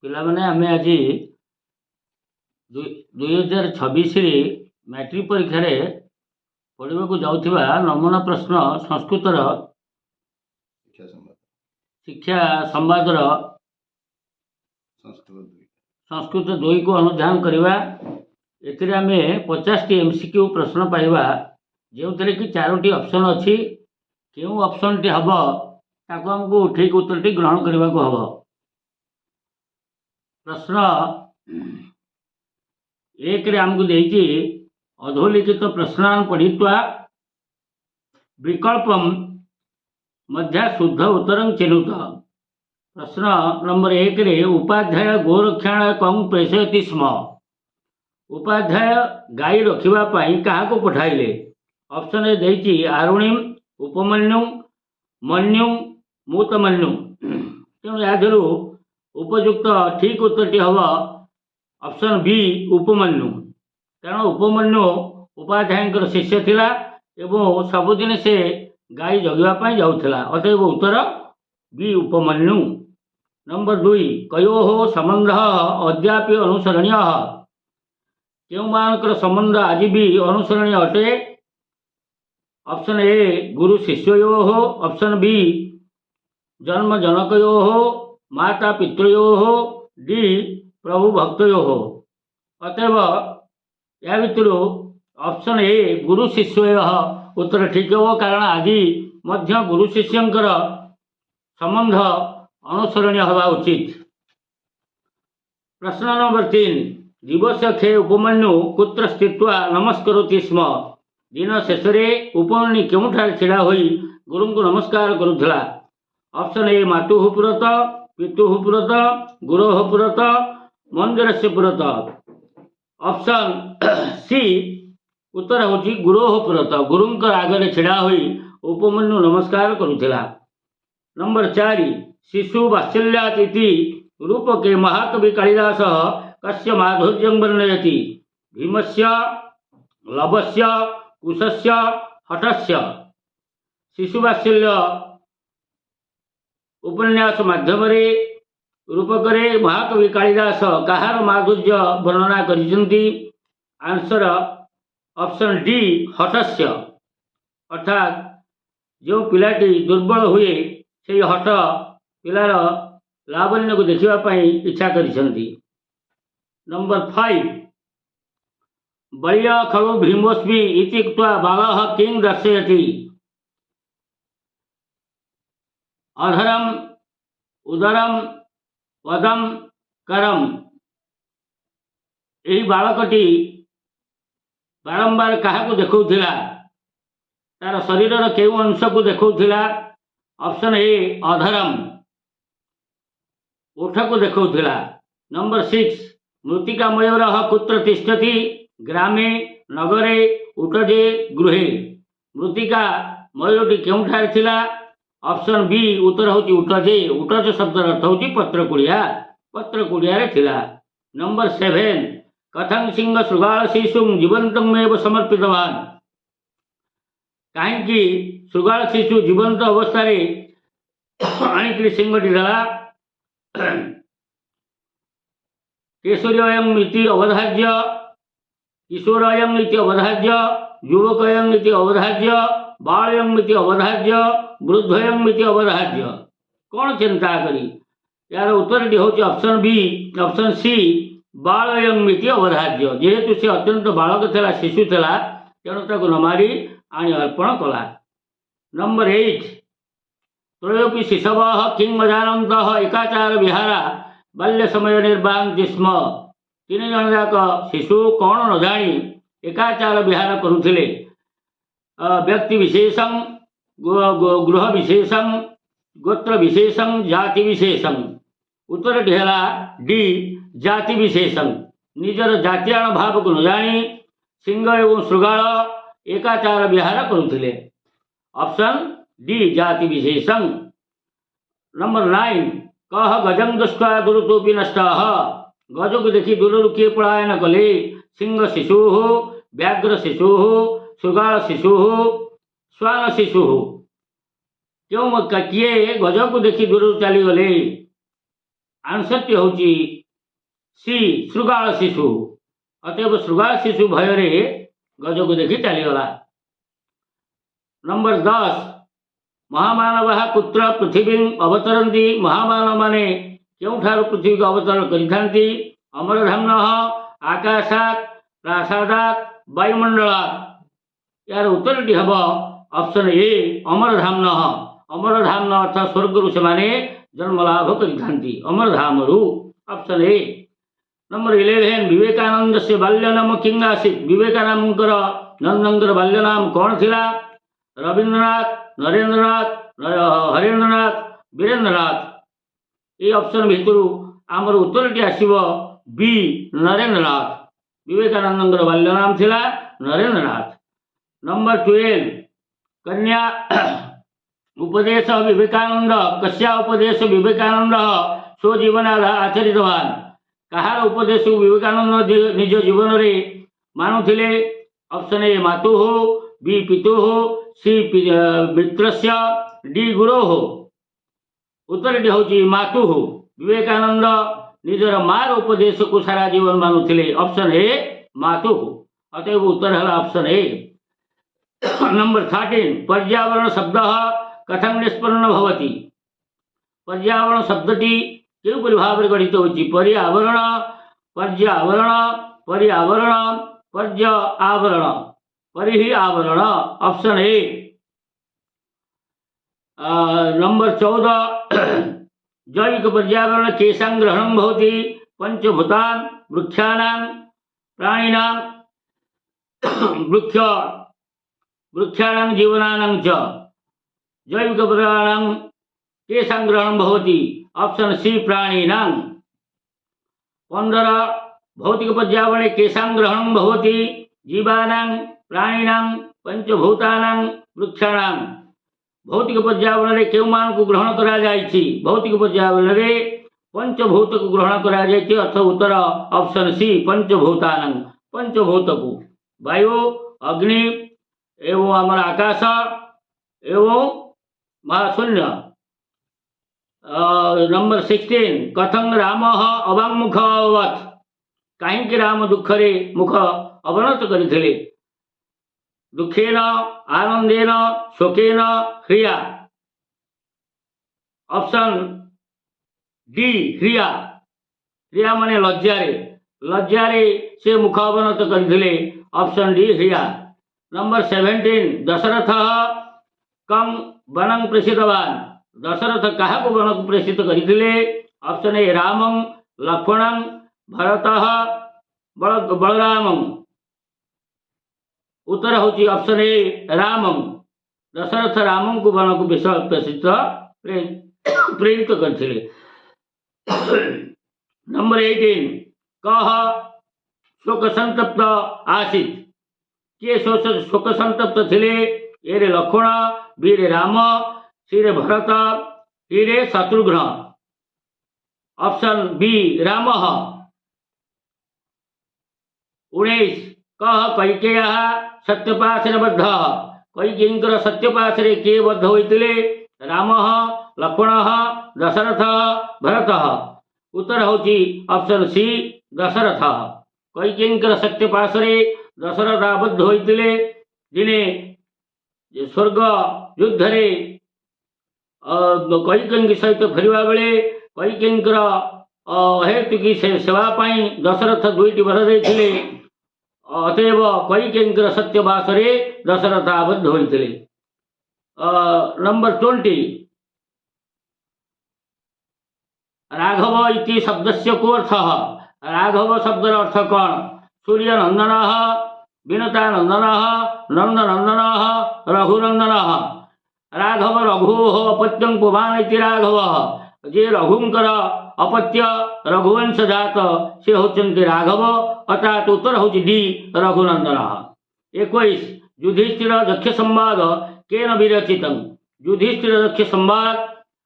ପିଲାମାନେ ଆମେ ଆଜି 2026 मैट्रिक परीक्षा पढ़ाक जाऊा नमूना प्रश्न संस्कृतर शिक्षा संवादर संस्कृत 2 को अनुधान करवा। एमे 50 टी एमसीक्यू प्रश्न पाइबा जो कि 4टी ऑप्शन अच्छी क्यों ऑप्शन टी हम ताको हमको ठीक उत्तर टी ग्रहण करने को हम। प्रश्न 1 रे हमको देती अधोलिखित प्रश्नान पढ़ित्वा विकल्पम मध्य शुद्ध उत्तरं चिनुत। प्रश्न नंबर 1 रे उपाध्याय गोरक्षाणाय कं प्रेषयति स्म। उपाध्याय गाई रखापी क्या पठाइले। ऑप्शन ए देती आरुणीम उपमन्यु मन्यु मूतमन्यु। तेणु यादू उपयुक्त ठीक उत्तर हम ऑप्शन बी उपमन्यु। कारण उपमन्यु उपाध्याय शिष्य थिला एवं सबुदिन से गाई जगिवाई जाऊला। अतएव उत्तर बी उपमन्यु। नंबर 2 कयो संबंध अद्यापि अनुसरणीय। क्यों मानकर संबंध आज भी अनुसरणीय अटे। Option A Guru शिष्यो। Option B जन्म जनकयो माता पितृयो डी प्रभु भक्तयो। अतएव या भर ऑप्शन ए गुरु शिष्य उत्तर ठीक हो। कारण आज मध्य गुरु शिष्यंकर संबंध अनुसरणीय हवा उचित। प्रश्न नंबर 3 दिवस खे उपमन्यु कुत्र स्थित्वा नमस्करोति स्म। दिन शेष उपमन्यु केउठार छिड़ा होई गुरु को नमस्कार करुला। ऑप्शन ए मातुः पुरत पितुः पुरत गुरोः पुरत मंदिर से पुरत। ऑप्शन सी उत्तर होची गुरोः पुरत। गुरुंकर आगे छिड़ा होई उपमन्यु नमस्कार करुला। नंबर 4 शिशु वात्सल्यातिथि रूपके महाकवि कालिदास कस्य माधुर्यं वर्णयति। भीमस्य लवस्य कुशस्य हठस्य। शिशुवात्सल्य उपन्यास माध्यम रूपक महाकवि कालिदास कहार माधुर्य वर्णना करिसेंती। आंसर ऑप्शन डी हठस्य। अर्थात जो पिलाटी दुर्बल हुए से हठ पिलार लावण्य को देखापी इच्छा करिसेंती। नंबर 5 बल्य खलु भीमोस्मि इति उक्त्वा बालः किं दर्शयति। अधरम उदरम पदम करम। यही बालकटी बारंबार क्या देखा तार शरीर केउ अंश को देखा। ऑप्शन ए अधरम ओठ को देखा। नंबर 6 मृत्तिका मयूर कुत्र तिष्ठति। ग्रामे नगरे उटजे गृहे। मृत्तिका मयूरटी केउठार थिला। ऑप्शन बी उत्तर होची उटजे। उटज शब्द अर्थ होची पत्रकुड़िया। पत्रकुड़िया रे थिला। नंबर 7 कथं सिंह शृगाल शिशुं जीवंतमेव समर्पितवान। कहीं शृगाल शिशु जीवंत अवस्था आणिक सिंहटी देला। केशोरयं इति अवधार्य किशोरयं इति अवधार्य युवकयं इति अवधार्य बालयं इति अवधार्य वृद्धयं इति अवधार्य। कौन चिंता करी यार उत्तर टी होची ऑप्शन बी ऑप्शन सी बालयं इति अवधार्य। जेहेतु से अत्यंत बालक थिला शिशु थिला तेणु ताको न मारी आनी अर्पण कला। नंबर 8 त्रयोपि शिशवः किं अजानन्तः एकाचार विहारा बाल्य समय निर्वाहन्ति स्म। 3 जन जाक शिशु कौन न जानी एकाचार विहार करुथिले। व्यक्ति विशेषं गृह विशेषं गोत्र विशेषं जाति विशेषं। उत्तर ढेला डी जाति विशेषं। निजर जातीयाण भाव को न जानी सिंह एवं शृगाल एकाचार विहार करुथिले। ऑप्शन डी जाति विशेषं। नंबर 9 कह गजं दृष्ट्वा दुरुतोपि नष्टः। गज को देखी दूर किए पलायन कले। सिंह शिशु व्याघ्र शिशु शृगाल शिशु श्वान शिशु। क्यों किए गज को देखी दूर चलीगले। आंसर टी होची सी श्रृगाल शिशु। अतएव श्रृगाल शिशु भय रे गज को देखी चलीगला। नंबर 10 महामानव कुत्र पृथ्वी अवतरती। महामानव माने केउठार पृथ्वी को अवतरण करिथांती। अमरधाम्न आकाशात प्रासादात वायुमंडलात। यार उत्तरटी हम ऑप्शन ए अमरधाम्न। अमरधाम्न अर्थात स्वर्गरु से जन्मलाभ करिथांती अमरधामरु। Option A. नंबर 11 विवेकानंद से बाल्यनाम किंग आसीत। विवेकानंद नंदनकर बाल्यनाम कौन थिला? रवींद्रनाथ, नरेंद्रनाथ, हरेंद्रनाथ, वीरेंद्रनाथ। ये ऑप्शन भितर आमर उत्तरटी आसीबो बी नरेंद्रनाथ। विवेकानंद बाल्यनाम थिला नरेंद्रनाथ। नंबर 12 कन्या उपदेश विवेकानंद। कस्या उपदेश विवेकानंद स्वजीवन आचरितवान। कहार उपदेश विवेकानंद निज जीवन रे मानुथिले? ऑप्शन ए मातु बी पितु सी मित्रस्य डी गुरो। उत्तरटी होची मातु। विवेकानंद निजर मार उपदेश को सारा जीवन मानुथिले। ऑप्शन ए मातु। अतएव उत्तर है ऑप्शन ए। नंबर 13 पर्यावरण शब्द कथं निष्पन्न भवति। पर्यावरण शब्दटी केउपरि भाव गठित होची? पर्यावरण, पर्यावरण, पर्यावरण, पर्य आवरण, परिहि आवरण। Option A. नंबर 14 जैविक पर्यावरण केषां ग्रहणं भवति? पंचभूतान वृक्षाणां प्राणिनां वृक्षाणां जीवनानां च। जैविक पर्यावरणं केषां ग्रहणं भवति? ऑप्शन सी प्राणिनां। 15 भौतिक पर्यावरणे केषां ग्रहणं भवति? जीवानां प्राणिनां पंचभूतानां वृक्षाणां। भौतिक पर्यावरण रे केउ मान को ग्रहण करा जायछि? भौतिक पर्यावरण रे पंचभूत को ग्रहण करा जायछि। अर्थ उत्तर ऑप्शन सी पंचभूतानां। पंचभूत को वायु, अग्नि एवं आमर आकाश एवं महाशून्य। नंबर 16 कथं राम अवाङ्मुख अभवत्। कहीं राम दुखरे मुख अवनत करथिले? दुखेन, आनंदेन, शोकेन, ह्रिया। Option D ह्रिया। ह्रिया माने लज्जारे। लज्जारे से मुख अवनत करथिले। ऑप्शन डी ह्रिया। नंबर 17 दशरथ कं वनं प्रेषितवान्। दशरथ कहा को वन को प्रेषित करथिले? ऑप्शन ए रामं, लक्ष्मणं, भरतः, बलरामं। उत्तर होची ऑप्शन ए रामं। दशरथ रामं को वन को प्रेषित प्रेरित करथिले। नंबर 18 कह शोक संतप्त आसीत। के शोक संतप्त थिले? ए रे लक्ष्मण, बी रे राम, सी रे भरत, डी रे शत्रुघ्न। Option B Ram. 19 कह कैकेयः सत्यपाशेन बद्ध। कैकेयींकर सत्यपाशरे के बद्ध होइतिले? रामः, लक्ष्मणः, दशरथः, भरतः। उत्तर होची ऑप्शन सी दशरथ। कैकेयींकर सत्यपाशरे दशरथ आबद्ध होइतिले। दिने स्वर्ग युद्ध रे कैकेयी सहित फेरिबा बेले कैकेयींकर अहेतुकी सेवा पाई दशरथ 2टी वर देथिले। अतएव कैकेयींकर सत्यवासरे दशरथ आबद्ध होइतिले। नंबर 20 राघव इति शब्दस्य को अर्थः। राघव शब्दर अर्थ कौन? सूर्य नंदनः, विनता नंदनः, नंदनंदनः, रघुनंदनः। राघव रघुः अपत्यं पुमान् इति राघवः। जे रघुंकर अपत्य रघुवंश जात से होचंती राघव। अर्थात उत्तर होची डी रघुनंदनः। 21 युधिष्ठिर यक्ष संवाद केन विरचितं। युधिष्ठिर यक्ष संवाद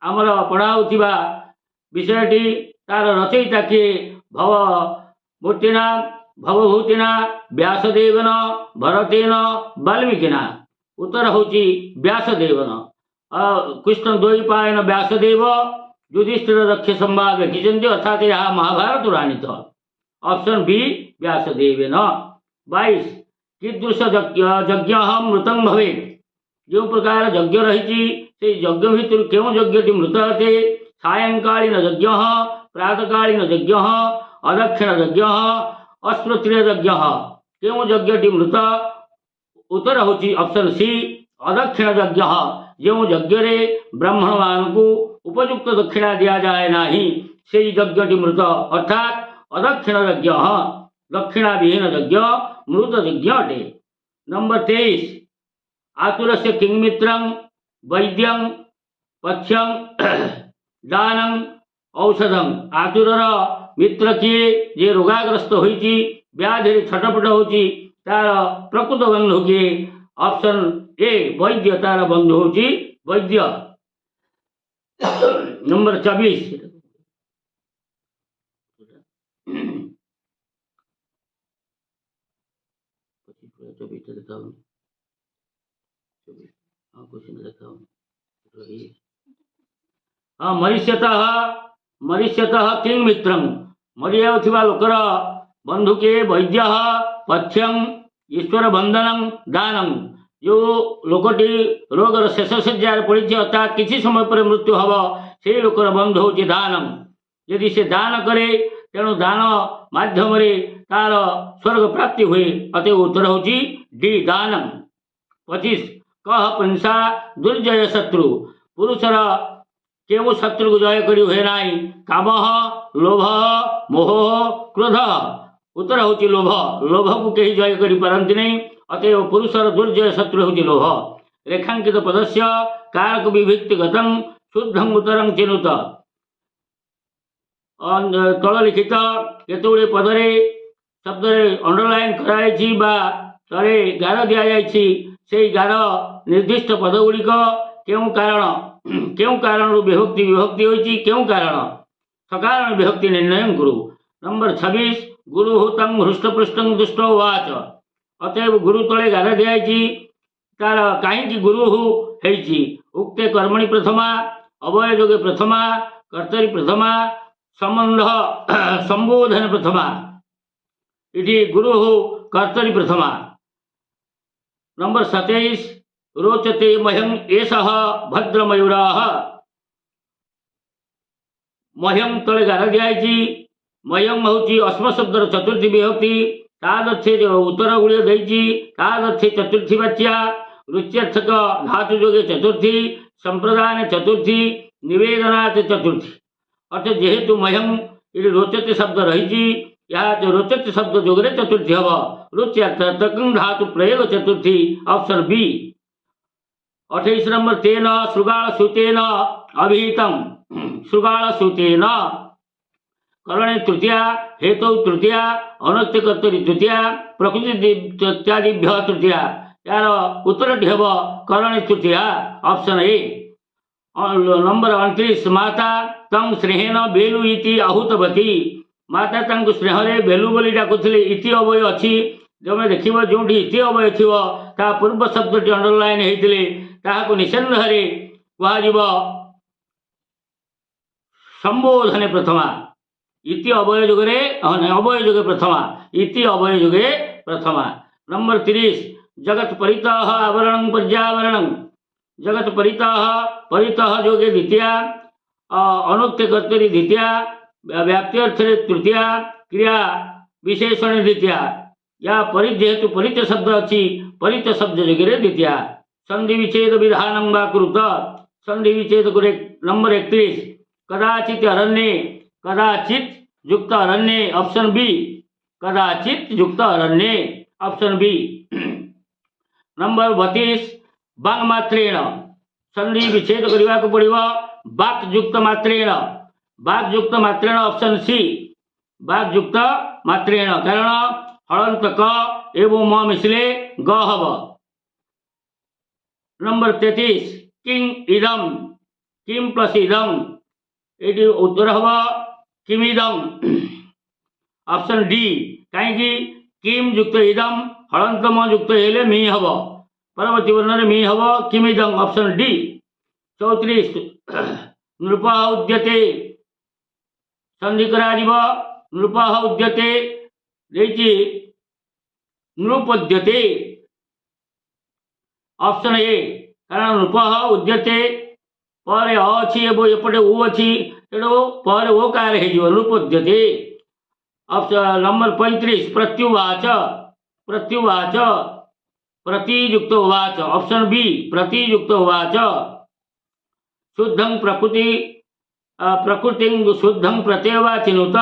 आमर पढ़ाउथिबा विषयटी तार रचयिता किए? भवमूर्तिना, भवभूतिना, व्यासदेवन, भरतेन, वाल्मीकिना। उत्तर होची व्यासदेवन। कृष्ण द्वैपायन व्यासदेव युधिष्ठिर दक्ष संवाद लिखिं अर्थात यह महाभारत राणी ऑप्शन बी व्यासदेवेन। 22 कीदृश यज्ञ मृतं भवेत् जो प्रकार यज्ञ रही से यज्ञ भितर क्यों यज्ञटी मृत अटे सायंकालीन यज्ञ प्रातकालीन यज्ञ अदक्षिण यज्ञ अस्मृतीय यज्ञ क्यों यज्ञटी मृत उत्तर होची ऑप्शन सी अदक्षिण यज्ञ जो यज्ञ ब्राह्मण मान को उपयुक्त दक्षिणा दिया जाए नाही से यज्ञटी मृत अर्थात अदक्षिण यज्ञ दक्षिणा विहीन यज्ञ मृत यज्ञ अटे। नंबर 23 आतुर से किंगमित्रं वैद्यं पथ्यं दानं औषधं आतुरर मित्र किए जे रोगाग्रस्त होईची व्याधि छटपट होची तार प्रकृत बंधु किए ऑप्शन ए वैद्य तार बंधु होची वैद्य। नंबर 24 मरीष्यतः किंग मित्रं मरी जाउथिबा लोकर बंधु के वैद्य पथ्यं ईश्वर बंदनं दानं जो लोकटी रोगर शेष सज्जार पड़ी अर्थात किसी समय पर मृत्यु हम से लोकर बंधु हूँ दानम यदि से दान करे तेणु दान माध्यम तार स्वर्ग प्राप्ति हुए अतएव उत्तर हूँ डी दानम। 25 कह पंसा दुर्जय शत्रु पुरुषर केउ शत्रु को जय करी हुए नाई काम लोभ मोह क्रोध उत्तर हूँ लोभ लोभ को कहीं जय करी पारती नहीं अतएव पुरुषर दुर्जय शत्रु हूँ लोभ। रेखांकित पदस्य कारक विभक्तिगत शुद्धं उत्तरं चिनुत तल लिखित केतुड़े पदरे शब्द अंडरलाइन कराई तले गार दि जाए गार निर्दिष्ट पदगुड़िक क्यों कारण विभक्ति विभक्ति होती क्यों कारण सकारण विभक्ति निर्णय गुरु। नंबर 26 गुरु तंग हृष्टपृष्ठ दुष्ट वाच अतएव गुरु तले गार दि तार कहीं गुरु होती उक्ते कर्मणि प्रथमा अवय जोगे प्रथमा कर्तरी प्रथमा संबंध संबोधन प्रथमा इति गुरु कर्तरी प्रथमा। नंबर 27 रोचते मह्यं एषः भद्रमयूरा मह्यं तले गार दि मह्यं हूँ अस्म शब्दर चतुर्थी विभक्ति तादर्थे उत्तर गुड़िया देती तादर्थे चतुर्थी वाच्या रुच्यर्थक धातु जोगे चतुर्थी संप्रदान चतुर्थी निवेदनात् चतुर्थी अर्थात जेहेतु मह्यम ये रोचते शब्द रही जो रोचते शब्द जोगरे चतुर्थी हम रुच्यर्थ तकं धातु प्रयोग चतुर्थी ऑप्शन बी। 28 नंबर तेन श्रृगाल सूतेन अभिहितम श्रृगाल सूतेन करणे तृतीया हेतु तृतीया अनत्य कर्तरी तृतीया प्रकृति इत्यादिभ्य तृतीया यार उत्तर हम करणे तृतीया ऑप्शन ए। नंबर 29 माता तंग स्नेहन बेलु इति आहूतवती माता तंग स्नेह बेलु बोली डाकुले इति अवय अच्छी जब देख जो इति अवय थी पूर्व शब्द अंडरलाइन होते निसंदेह कह संबोधने प्रथमा इति अवय जुगे अवय जुगे प्रथमा इति अवय जुगे प्रथमा। नंबर 30 जगत परितः आवरण पर्यावरण जगत परितः परितः जोगे द्वितीया अनुक्त्य कर्तरी द्वितीया व्याप्त्यर्थे तृतीया क्रिया विशेषण द्वितीया या परिजेतु परित शब्द अच्छी परित शब्द जोगे द्वितीया। संधि विच्छेद विधानं वा कुरुत संधि विच्छेद करे। नंबर 31 कदाचित अरण्ये कदाचित युक्त अरण्ये ऑप्शन बी कदाचित युक्त अरण्ये ऑप्शन बी। नंबर 32 बांग मात्रेण संधि विच्छेद करने को पड़ो बाक्युक्त मात्रेण ऑप्शन सी बाक्युक्त मात्रेण कारण हलंत क एवं म मिसले ग हब। नंबर 33 किंग इदम किम प्लस इदम ये उत्तर हम किमिदम ऑप्शन डी कहीं किम युक्त इदम हलंत म युक्त हेले मी हम परवर्ती वर्ण मी हम किमिदम ऑप्शन डी। 34 नृप उद्यते संधि कराजिब नृप उद्यते देछि नृपद्यते ऑप्शन ए कारण नृप उद्यते पर अच्छी एपटे उ अच्छी तेणु पर ओ कार हो नृपद्यते। ऑप्शन नंबर 35 प्रत्युवाच प्रत्युवाच प्रतियुक्त उवाच ऑप्शन बी प्रतियुक्त उवाच शुद्धं प्रकृति प्रकृति शुद्धं प्रत्यवाचिनुत।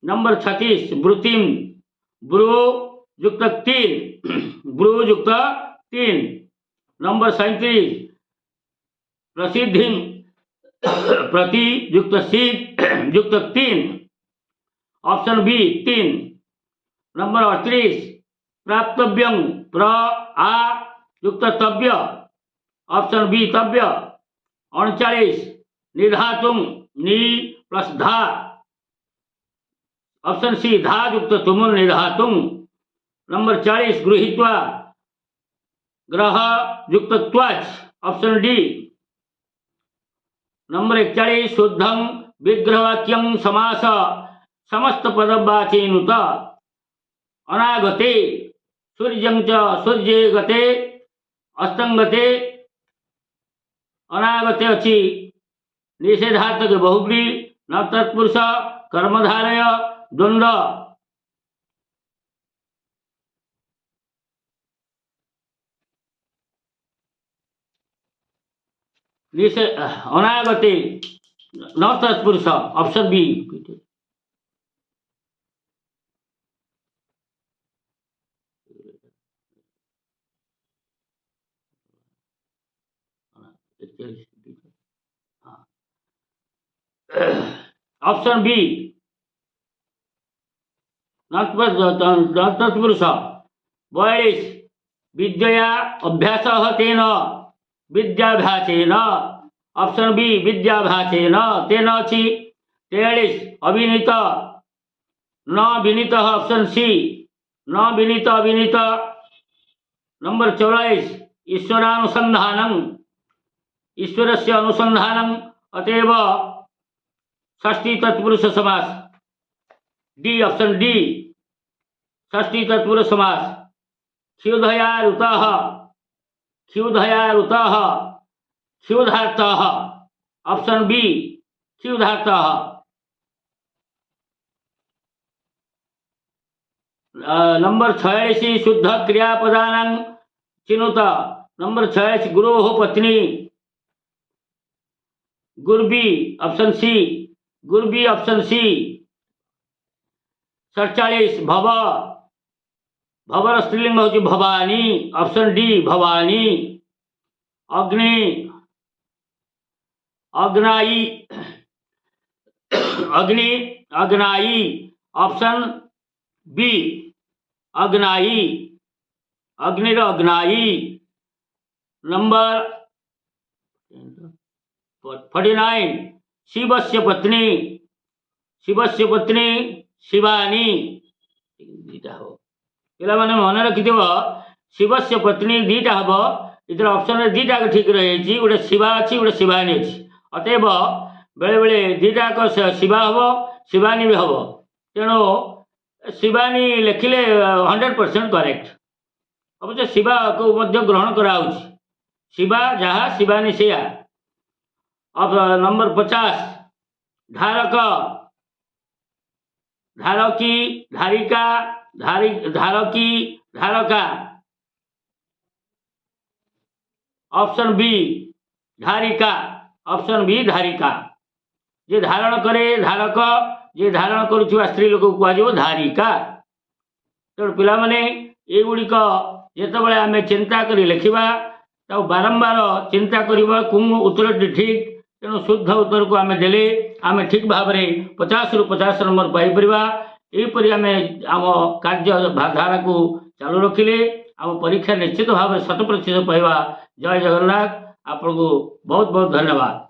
नंबर 36 वृत्तिम ब्रू युक्त 3 ब्रू युक्त 3। नंबर 37 प्रसिद्धि प्रति युक्त शीत युक्त 3 ऑप्शन बी 3। नंबर 38 प्राप्तव्यं प्र आ युक्त तव्य ऑप्शन बी तव्य। 39 निधातुम नि प्लस धा ऑप्शन सी धा युक्त तुमुल निधातुम। नंबर 40 गृहीत्वा ग्रह युक्त त्वच ऑप्शन डी। नंबर 41 शुद्धं विग्रहवाक्यं समास समस्त पदवाचीनुत। अनागते सूर्यं च सूर्ये गते अस्तंगते अनागते अच्छी निषेधार्थक बहुब्री न तत्पुरुष कर्मधारय द्वंद्व। अनागते न तत्पुरुष ऑप्शन बी। ऑप्शन बी तत्पुरुष। 42 विद्या अभ्यास तेन विद्याभ्यासेन ऑप्शन बी विद्याभ्यासेन तेन अच्छी। 43 अविनीत न विनीत ऑप्शन सी न विनीत अविनीत। नंबर 44 ईश्वरानुसंधानं ईश्वरस्य अनुसंधानं अतएव षष्ठी तत्पुरुष समास डी ऑप्शन डी षष्ठी तत्पुरुष समास। क्षुधया ऋतः क्षुधया ऋतः क्षुधार्तः ऑप्शन बी क्षुधार्तः। नंबर 46 शुद्ध क्रियापदानां चिनुत। नंबर 46 गुरोः पत्नी गुरबी ऑप्शन सी गुरबी ऑप्शन सी। 47 भव भवर स्त्रीलिंग होची भवानी ऑप्शन डी भवानी। अग्नि अग्नाई अग्नि अग्नाई ऑप्शन बी अग्नाई अग्निर अग्नाई। नंबर 49 शिवस्य पत्नी शिवानी दीटा हो पे मन रखि शिवस्य पत्नी दीटा हम इधर ऑप्शन दीटा ठीक रही गोटे शिवा अच्छी गोटे शिवानी अच्छी अतएव बेले बेले दीटाक शिवा हम शिवानी भी हम तेणु शिवानी लिखिले 100% करेक्ट। अवश्य शिवा को ग्रहण कराऊँ शिवा जहाँ शिवानी से। अब नंबर 50 धारक धारकी धारिका धारकी धारका ऑप्शन बी धारिका ऑप्शन बी धारिका। जे धारण करे धारक जे धारण करुवा स्त्री लोक कह धारिका। तेणु पिला माने एगुड़िक जितेबाला आम चिंता कर लिखा बारंबार चिंता करवा कौन उत्तर ठीक तेणु शुद्ध उत्तर को आम देले आम ठीक भाव में 50 रु 50 नंबर पाइपर। यहीपरि आम आम कार्य धारा को चालू रखिले आम परीक्षा निश्चित भाव 100% पाइबा। जय जगन्नाथ। आपको बहुत बहुत धन्यवाद।